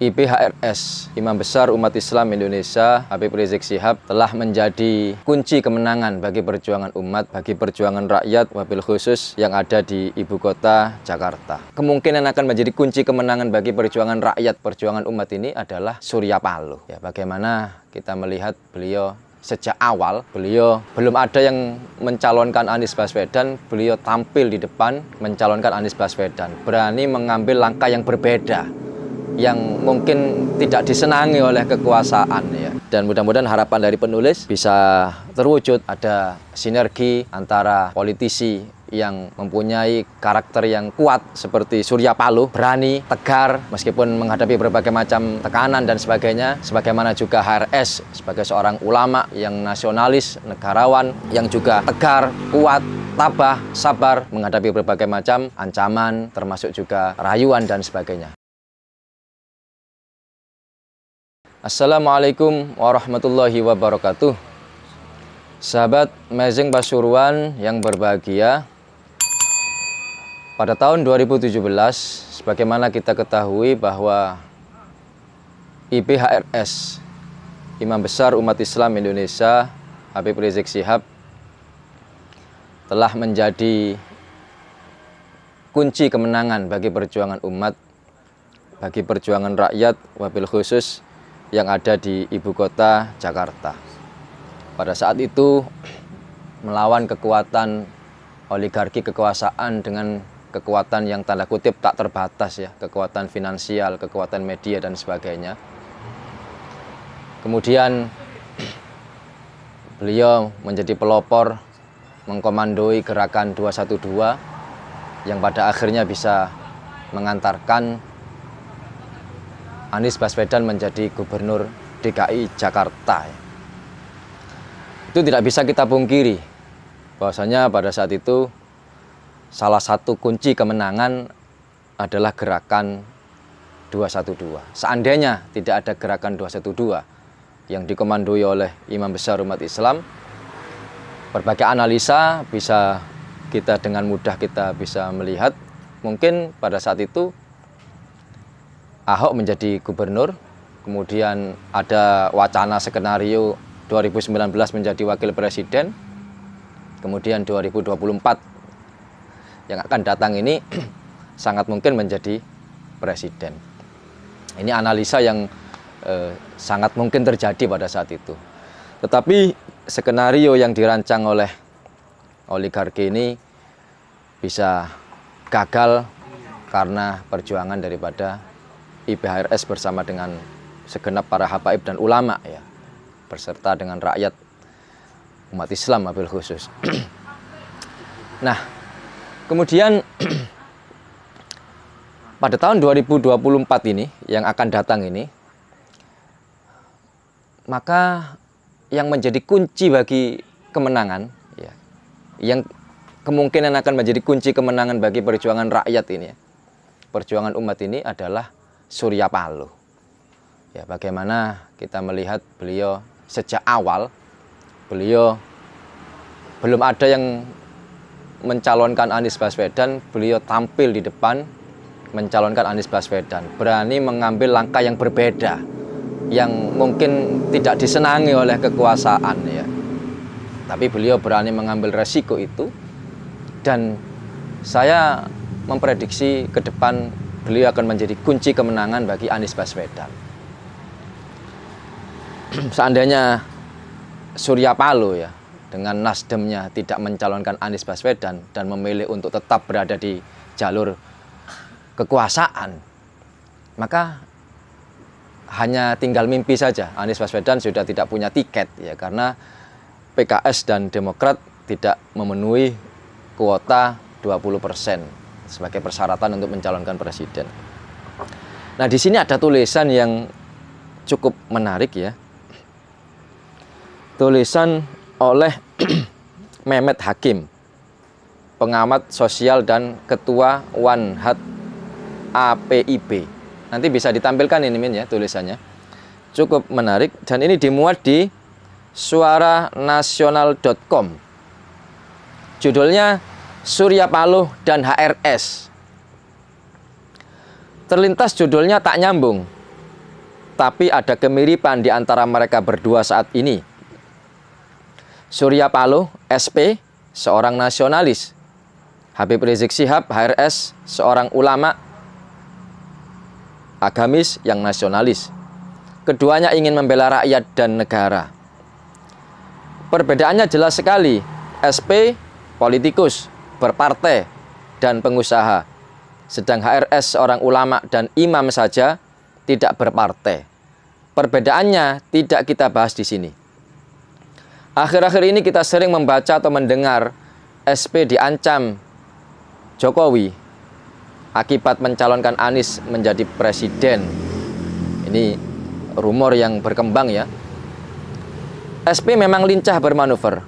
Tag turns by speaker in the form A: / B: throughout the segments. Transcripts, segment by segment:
A: IBHRS, Imam Besar Umat Islam Indonesia Habib Rizik Syihab telah menjadi kunci kemenangan bagi perjuangan umat, bagi perjuangan rakyat, wabil khusus yang ada di ibu kota Jakarta. Kemungkinan akan menjadi kunci kemenangan bagi perjuangan rakyat, perjuangan umat ini adalah Surya Paloh. Ya, bagaimana kita melihat beliau sejak awal, beliau belum ada yang mencalonkan Anies Baswedan, beliau tampil di depan mencalonkan Anies Baswedan, berani mengambil langkah yang berbeda, yang mungkin tidak disenangi oleh kekuasaan ya. Dan mudah-mudahan harapan dari penulis bisa terwujud, ada sinergi antara politisi yang mempunyai karakter yang kuat seperti Surya Paloh, berani, tegar meskipun menghadapi berbagai macam tekanan dan sebagainya, sebagaimana juga HRS sebagai seorang ulama yang nasionalis, negarawan, yang juga tegar, kuat, tabah, sabar menghadapi berbagai macam ancaman, termasuk juga rayuan dan sebagainya. Assalamualaikum warahmatullahi wabarakatuh. Sahabat Amazing Pasuruan yang berbahagia, pada tahun 2017, sebagaimana kita ketahui bahwa IBHRS, Imam Besar Umat Islam Indonesia Habib Rizik Syihab telah menjadi kunci kemenangan bagi perjuangan umat, bagi perjuangan rakyat, wabil khusus yang ada di ibu kota Jakarta. Pada saat itu melawan kekuatan oligarki kekuasaan dengan kekuatan yang tanda kutip tak terbatas ya, kekuatan finansial, kekuatan media dan sebagainya. Kemudian beliau menjadi pelopor mengkomandoi gerakan 212 yang pada akhirnya bisa mengantarkan Anies Baswedan menjadi gubernur DKI Jakarta. Itu tidak bisa kita pungkiri bahwasanya pada saat itu salah satu kunci kemenangan adalah gerakan 212. Seandainya tidak ada gerakan 212 yang dikomandoi oleh Imam Besar Umat Islam, berbagai analisa bisa kita dengan mudah kita bisa melihat mungkin pada saat itu Ahok menjadi gubernur, kemudian ada wacana skenario 2019 menjadi wakil presiden, kemudian 2024 yang akan datang ini sangat mungkin menjadi presiden. Ini analisa yang sangat mungkin terjadi pada saat itu. Tetapi skenario yang dirancang oleh oligarki ini bisa gagal karena perjuangan daripada IBHRS bersama dengan segenap para habaib dan ulama ya, berserta dengan rakyat umat Islam wabil khusus. Nah, kemudian pada tahun 2024 ini yang akan datang ini, maka yang menjadi kunci bagi kemenangan ya, yang kemungkinan akan menjadi kunci kemenangan bagi perjuangan rakyat ini ya, perjuangan umat ini adalah Surya Paloh. Ya, bagaimana kita melihat beliau sejak awal, beliau belum ada yang mencalonkan Anies Baswedan, beliau tampil di depan mencalonkan Anies Baswedan, berani mengambil langkah yang berbeda, yang mungkin tidak disenangi oleh kekuasaan ya. Tapi beliau berani mengambil resiko itu, dan saya memprediksi ke depan beliau akan menjadi kunci kemenangan bagi Anies Baswedan. Seandainya Surya Paloh ya dengan nasdemnya tidak mencalonkan Anies Baswedan dan memilih untuk tetap berada di jalur kekuasaan, maka hanya tinggal mimpi saja. Anies Baswedan sudah tidak punya tiket ya, karena PKS dan Demokrat tidak memenuhi kuota 20% sebagai persyaratan untuk mencalonkan presiden. Nah, di sini ada tulisan yang cukup menarik ya. Tulisan oleh Mehmet Hakim, pengamat sosial dan ketua Wanhat APIB. Nanti bisa ditampilkan ini Min ya tulisannya. Cukup menarik dan ini dimuat di suaranasional.com. Judulnya Surya Paloh dan HRS. Terlintas judulnya tak nyambung. tapi ada kemiripan di antara mereka berdua saat ini. Surya Paloh, SP, seorang nasionalis. Habib Rizik Syihab, HRS, seorang ulama agamis yang nasionalis. Keduanya ingin membela rakyat dan negara. Perbedaannya jelas sekali. SP, politikus, berpartai, dan pengusaha. Sedang HRS, seorang ulama dan imam saja, tidak berpartai. Perbedaannya tidak kita bahas di sini. Akhir-akhir ini kita sering membaca atau mendengar SP diancam Jokowi akibat mencalonkan Anies menjadi presiden. Ini rumor yang berkembang ya. SP memang lincah bermanuver.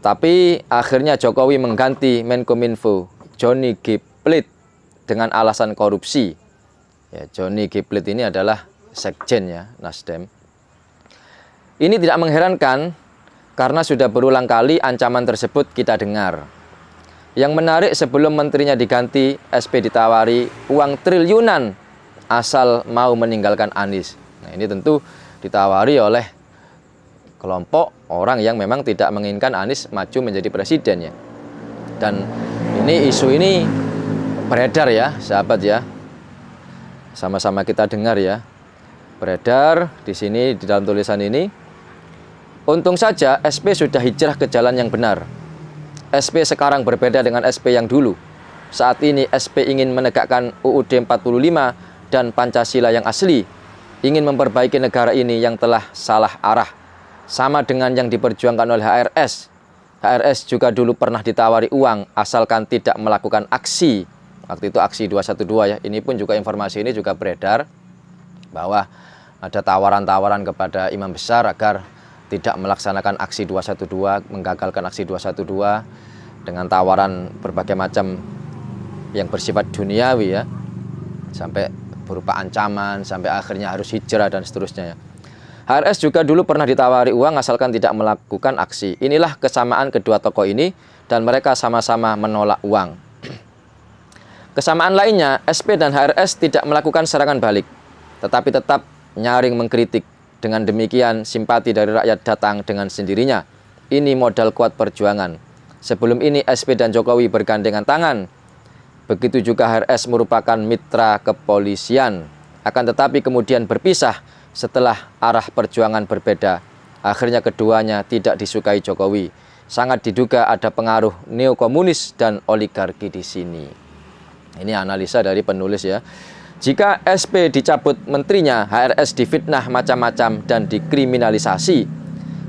A: Tapi akhirnya Jokowi mengganti Menkominfo Johnny G. Plate dengan alasan korupsi. Ya, Johnny G. Plate ini adalah sekjen ya, Nasdem. Ini tidak mengherankan karena sudah berulang kali ancaman tersebut kita dengar. Yang menarik, sebelum menterinya diganti, SP ditawari uang triliunan asal mau meninggalkan Anies. Nah, ini tentu ditawari oleh kelompok orang yang memang tidak menginginkan Anies maju menjadi presiden ya. Dan isu ini beredar ya, sahabat ya. Sama-sama kita dengar ya. Beredar di sini di dalam tulisan ini. Untung saja SP sudah hijrah ke jalan yang benar. SP sekarang berbeda dengan SP yang dulu. Saat ini SP ingin menegakkan UUD 45 dan Pancasila yang asli. Ingin memperbaiki negara ini yang telah salah arah. Sama dengan yang diperjuangkan oleh HRS. HRS juga dulu pernah ditawari uang asalkan tidak melakukan aksi. Waktu itu aksi 212 ya. Ini pun juga informasi ini juga beredar bahwa ada tawaran-tawaran kepada imam besar agar tidak melaksanakan aksi 212, menggagalkan aksi 212 dengan tawaran berbagai macam yang bersifat duniawi ya. Sampai berupa ancaman, sampai akhirnya harus hijrah dan seterusnya ya. HRS juga dulu pernah ditawari uang asalkan tidak melakukan aksi. Inilah kesamaan kedua tokoh ini dan mereka sama-sama menolak uang. Kesamaan lainnya, SP dan HRS tidak melakukan serangan balik, tetapi tetap nyaring mengkritik. Dengan demikian, simpati dari rakyat datang dengan sendirinya. Ini modal kuat perjuangan. Sebelum ini, SP dan Jokowi bergandengan tangan. Begitu juga HRS merupakan mitra kepolisian. Akan tetapi kemudian berpisah setelah arah perjuangan berbeda. Akhirnya keduanya tidak disukai Jokowi. Sangat diduga ada pengaruh neokomunis dan oligarki di sini. Ini analisa dari penulis ya. Jika SP dicabut menterinya, HRS difitnah macam-macam dan dikriminalisasi.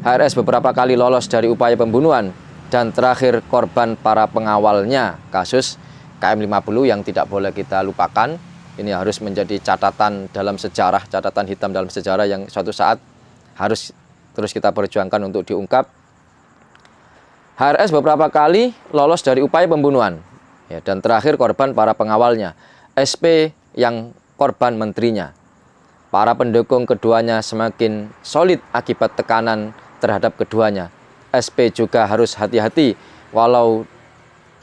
A: HRS beberapa kali lolos dari upaya pembunuhan dan terakhir korban para pengawalnya kasus KM50 yang tidak boleh kita lupakan. Ini harus menjadi catatan dalam sejarah, catatan hitam dalam sejarah yang suatu saat harus terus kita perjuangkan untuk diungkap. HRS beberapa kali lolos dari upaya pembunuhan. Ya, dan terakhir korban para pengawalnya. SP yang korban menterinya. Para pendukung keduanya semakin solid akibat tekanan terhadap keduanya. SP juga harus hati-hati walau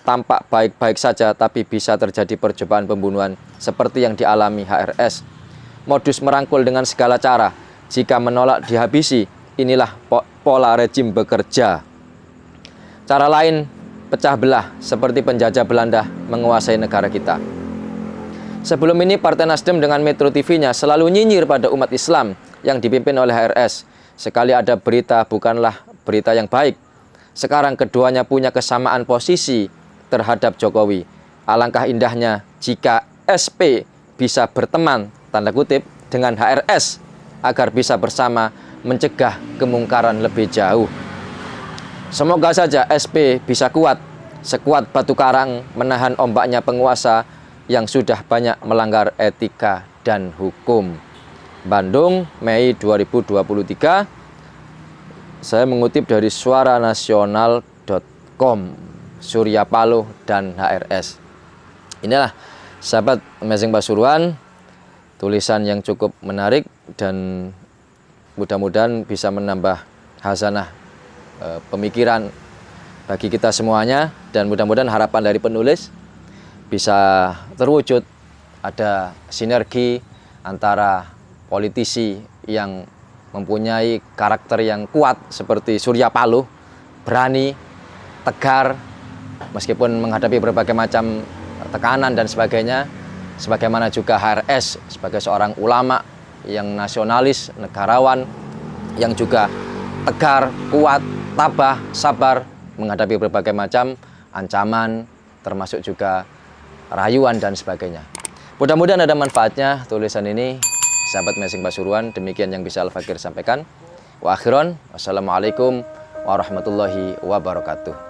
A: tampak baik-baik saja tapi bisa terjadi percobaan pembunuhan seperti yang dialami HRS. Modus merangkul dengan segala cara. Jika menolak dihabisi, inilah pola rejim bekerja. Cara lain pecah belah seperti penjajah Belanda menguasai negara kita. Sebelum ini Partai Nasdem dengan Metro TV-nya selalu nyinyir pada umat Islam yang dipimpin oleh HRS. Sekali ada berita bukanlah berita yang baik. Sekarang keduanya punya kesamaan posisi terhadap Jokowi. Alangkah indahnya jika SP bisa berteman, tanda kutip, dengan HRS agar bisa bersama mencegah kemungkaran lebih jauh. Semoga saja SP bisa kuat, sekuat batu karang menahan ombaknya penguasa yang sudah banyak melanggar etika dan hukum. Bandung, Mei 2023. Saya mengutip dari suaranasional.com, Surya Paloh dan HRS. Inilah sahabat Amazing Pasuruan, tulisan yang cukup menarik dan mudah-mudahan bisa menambah hazanah pemikiran bagi kita semuanya, dan mudah-mudahan harapan dari penulis bisa terwujud, ada sinergi antara politisi yang mempunyai karakter yang kuat seperti Surya Paloh, berani, tegar, meskipun menghadapi berbagai macam tekanan dan sebagainya, sebagaimana juga HRS sebagai seorang ulama yang nasionalis, negarawan, yang juga tegar, kuat, tabah, sabar menghadapi berbagai macam ancaman, termasuk juga rayuan dan sebagainya. Mudah-mudahan ada manfaatnya tulisan ini, sahabat Messing Pasuruan. Demikian yang bisa Al-Fakir sampaikan. Wa akhiran, wassalamualaikum warahmatullahi wabarakatuh.